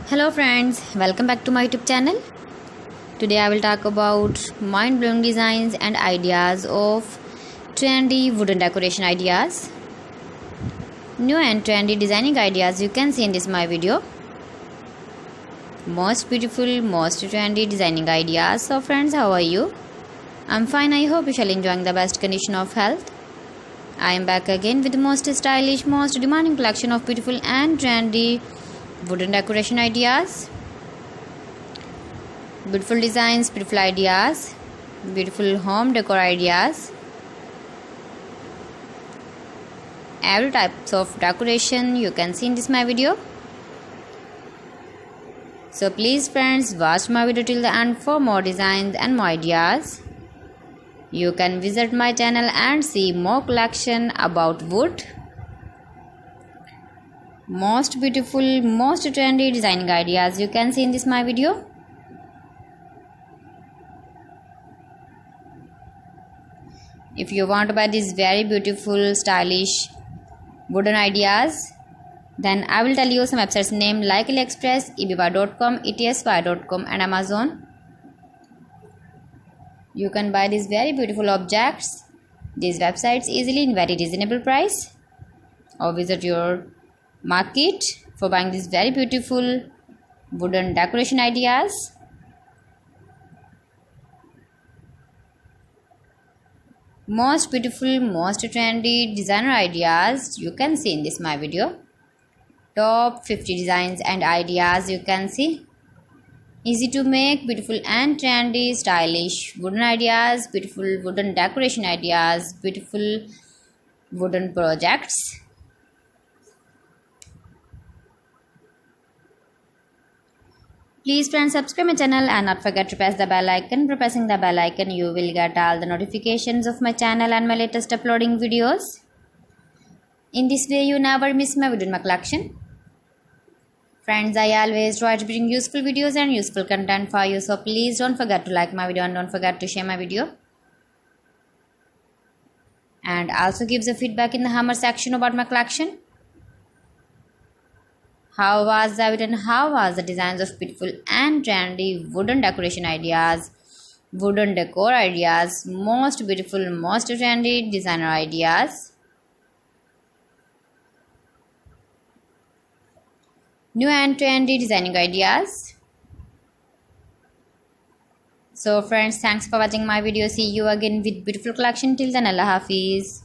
Hello friends, welcome back to my YouTube channel. Today I will talk about mind-blowing designs and ideas of trendy wooden decoration ideas. New and trendy designing ideas you can see in this my video. Most beautiful, most trendy designing ideas. So friends, how are you? I'm fine. I hope you shall enjoying the best condition of health. I am back again with the most stylish, most demanding collection of beautiful and trendy wooden decoration ideas. Beautiful designs, beautiful ideas, beautiful home decor ideas. Every types of decoration you can see in this my video. So please friends, watch my video till the end for more designs and more ideas. You can visit my channel and see more collection about wood. Most beautiful, most trendy designing ideas you can see in this my video. If you want to buy these very beautiful, stylish wooden ideas, then I will tell you some websites name like AliExpress, eBay.com, etsy.com and Amazon. You can buy these very beautiful objects, these websites easily in very reasonable price, or visit your market for buying these very beautiful wooden decoration ideas. Most beautiful, most trendy designer ideas you can see in this my video. Top 50 designs and ideas you can see. Easy to make, beautiful and trendy, stylish wooden ideas, beautiful wooden decoration ideas, beautiful wooden projects. Please friends, subscribe my channel and not forget to press the bell icon. By pressing the bell icon, you will get all the notifications of my channel and my latest uploading videos. In this way, you never miss my video in my collection. Friends, I always try to bring useful videos and useful content for you. So please don't forget to like my video and don't forget to share my video. And also give the feedback in the comment section about my collection. How was the video and how was the designs of beautiful and trendy wooden decoration ideas, wooden decor ideas, most beautiful, most trendy designer ideas. New and trendy designing ideas. So friends, thanks for watching my video. See you again with beautiful collection. Till then, Allah Hafiz.